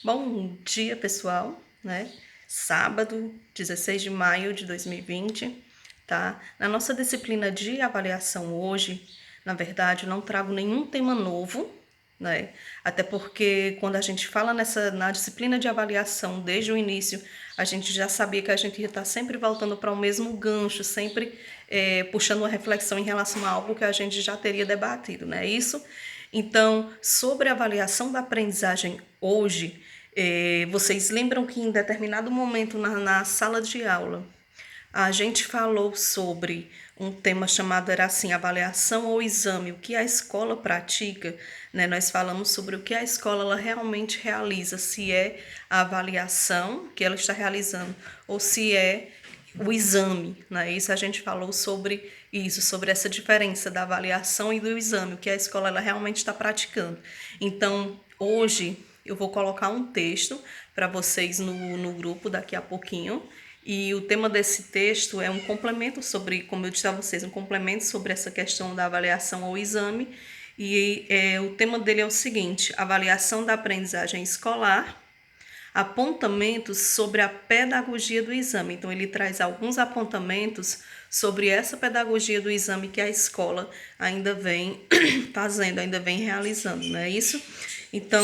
Bom dia, pessoal, né? Sábado, 16 de maio de 2020, tá? Na nossa disciplina de avaliação hoje, na verdade, eu não trago nenhum tema novo, né? Até porque quando a gente fala na disciplina de avaliação, desde o início, a gente já sabia que a gente ia estar sempre voltando para o mesmo gancho, sempre puxando uma reflexão em relação a algo que a gente já teria debatido, né? Isso. Então, sobre a avaliação da aprendizagem hoje, vocês lembram que em determinado momento na sala de aula a gente falou sobre um tema chamado era assim, avaliação ou exame, o que a escola pratica, né? Nós falamos sobre o que a escola ela realmente realiza, se é a avaliação que ela está realizando ou se é o exame, né? Isso a gente falou sobre isso, sobre essa diferença da avaliação e do exame, o que a escola ela realmente está praticando. Então, hoje eu vou colocar um texto para vocês no grupo daqui a pouquinho. E o tema desse texto é um complemento sobre, como eu disse a vocês, um complemento sobre essa questão da avaliação ou exame. E o tema dele é o seguinte: avaliação da aprendizagem escolar, apontamentos sobre a pedagogia do exame. Então, ele traz alguns apontamentos sobre essa pedagogia do exame que a escola ainda vem fazendo, ainda vem realizando, não é isso? Então,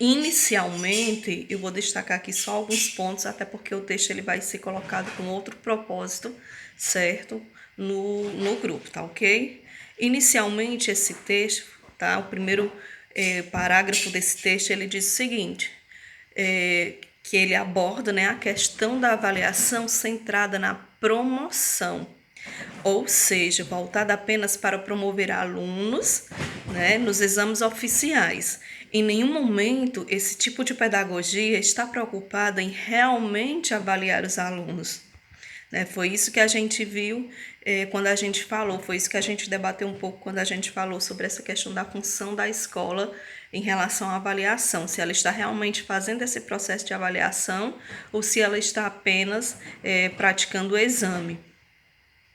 inicialmente, eu vou destacar aqui só alguns pontos, até porque o texto ele vai ser colocado com outro propósito, certo? No grupo, tá ok? Inicialmente, esse texto, tá? O primeiro parágrafo desse texto, ele diz o seguinte, que ele aborda, né, a questão da avaliação centrada na promoção, ou seja, voltada apenas para promover alunos, né, nos exames oficiais. Em nenhum momento esse tipo de pedagogia está preocupada em realmente avaliar os alunos, né? Foi isso que a gente viu quando a gente falou, foi isso que a gente debateu um pouco quando a gente falou sobre essa questão da função da escola em relação à avaliação, se ela está realmente fazendo esse processo de avaliação ou se ela está apenas praticando o exame.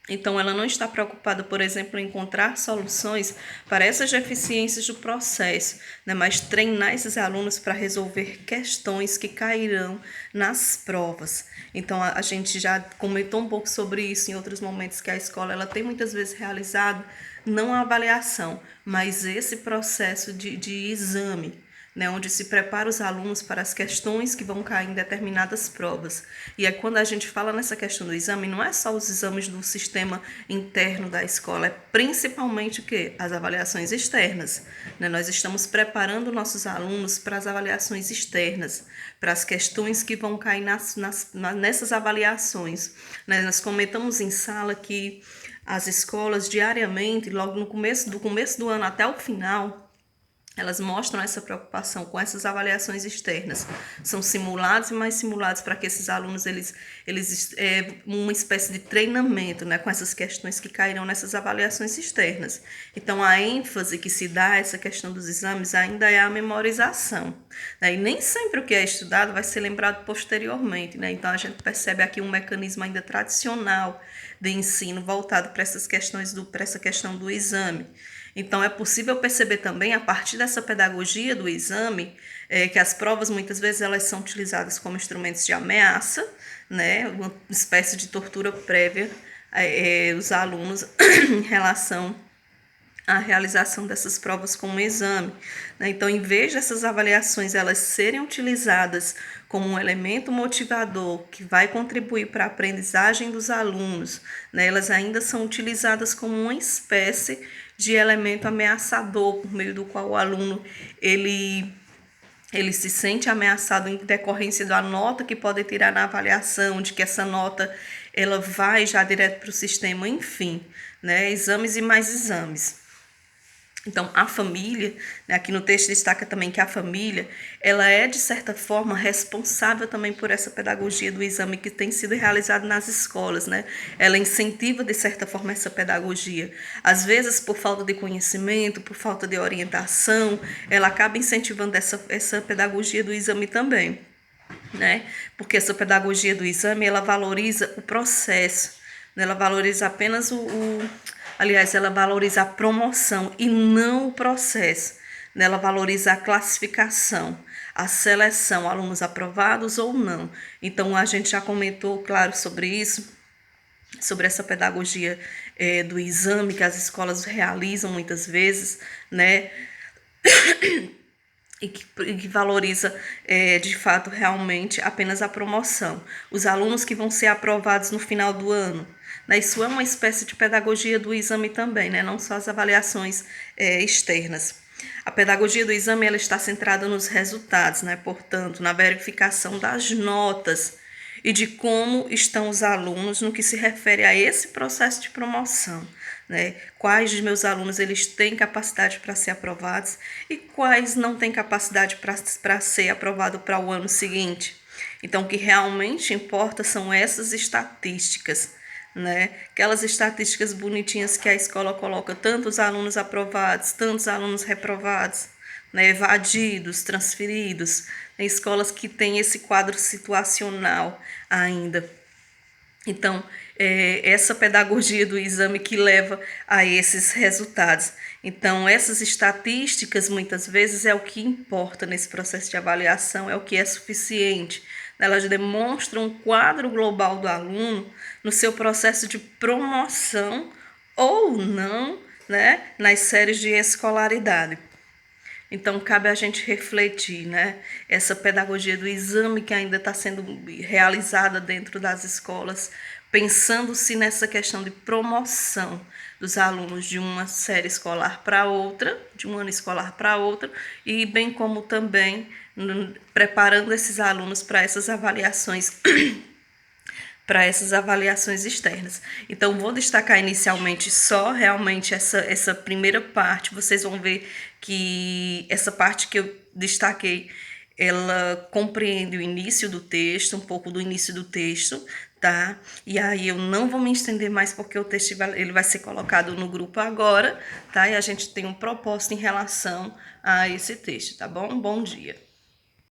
Então, ela não está preocupada, por exemplo, em encontrar soluções para essas deficiências do processo, né? Mas treinar esses alunos para resolver questões que cairão nas provas. Então, a gente já comentou um pouco sobre isso em outros momentos, que a escola ela tem muitas vezes realizado não a avaliação, mas esse processo de exame, né, onde se prepara os alunos para as questões que vão cair em determinadas provas. E é quando a gente fala nessa questão do exame, não é só os exames do sistema interno da escola, é principalmente o quê? As avaliações externas. Né? Nós estamos preparando nossos alunos para as avaliações externas, para as questões que vão cair nessas avaliações. Né? Nós comentamos em sala que as escolas diariamente, logo no começo do ano até o final, elas mostram essa preocupação com essas avaliações externas. São simulados e mais simulados para que esses alunos, eles uma espécie de treinamento, né, com essas questões que cairão nessas avaliações externas. Então, a ênfase que se dá a essa questão dos exames ainda é a memorização. Né, e nem sempre o que é estudado vai ser lembrado posteriormente. Né? Então, a gente percebe aqui um mecanismo ainda tradicional de ensino voltado para essas questões para essa questão do exame. Então, é possível perceber também, a partir dessa pedagogia do exame, que as provas, muitas vezes, elas são utilizadas como instrumentos de ameaça, né? Uma espécie de tortura prévia os alunos em relação à realização dessas provas como exame. Né? Então, em vez dessas avaliações elas serem utilizadas como um elemento motivador que vai contribuir para a aprendizagem dos alunos, né? Elas ainda são utilizadas como uma espécie de elemento ameaçador, por meio do qual o aluno ele se sente ameaçado em decorrência da nota que pode tirar na avaliação, de que essa nota ela vai já direto para o sistema, enfim, né? Exames e mais exames. Então, a família, né, aqui no texto destaca também que a família, ela é, de certa forma, responsável também por essa pedagogia do exame que tem sido realizado nas escolas, né? Ela incentiva, de certa forma, essa pedagogia. Às vezes, por falta de conhecimento, por falta de orientação, ela acaba incentivando essa pedagogia do exame também, né? Porque essa pedagogia do exame, ela valoriza o processo, né? Ela valoriza apenas aliás, ela valoriza a promoção e não o processo. Ela valoriza a classificação, a seleção, alunos aprovados ou não. Então, a gente já comentou, claro, sobre isso, sobre essa pedagogia do exame que as escolas realizam muitas vezes, né? E que valoriza, de fato, realmente apenas a promoção. Os alunos que vão ser aprovados no final do ano, né? Isso é uma espécie de pedagogia do exame também, né? Não só as avaliações externas. A pedagogia do exame ela está centrada nos resultados, né? Portanto, na verificação das notas e de como estão os alunos no que se refere a esse processo de promoção, né? Quais dos meus alunos eles têm capacidade para ser aprovados e quais não têm capacidade para ser aprovado para o ano seguinte. Então, o que realmente importa são essas estatísticas, né? Aquelas estatísticas bonitinhas que a escola coloca, tantos alunos aprovados, tantos alunos reprovados, né? Evadidos, transferidos, em escolas que têm esse quadro situacional ainda. Então, essa pedagogia do exame que leva a esses resultados. Então, essas estatísticas, muitas vezes, é o que importa nesse processo de avaliação, é o que é suficiente. Elas demonstram um quadro global do aluno no seu processo de promoção ou não, né, nas séries de escolaridade. Então, cabe a gente refletir, né? Essa pedagogia do exame que ainda está sendo realizada dentro das escolas, pensando-se nessa questão de promoção dos alunos de uma série escolar para outra, de um ano escolar para outro, e bem como também preparando esses alunos para essas avaliações externas. Então, vou destacar inicialmente só realmente essa primeira parte. Vocês vão ver que essa parte que eu destaquei, ela compreende o início do texto, um pouco do início do texto, tá? E aí eu não vou me estender mais porque o texto ele vai ser colocado no grupo agora, tá? E a gente tem um propósito em relação a esse texto, tá bom? Bom dia.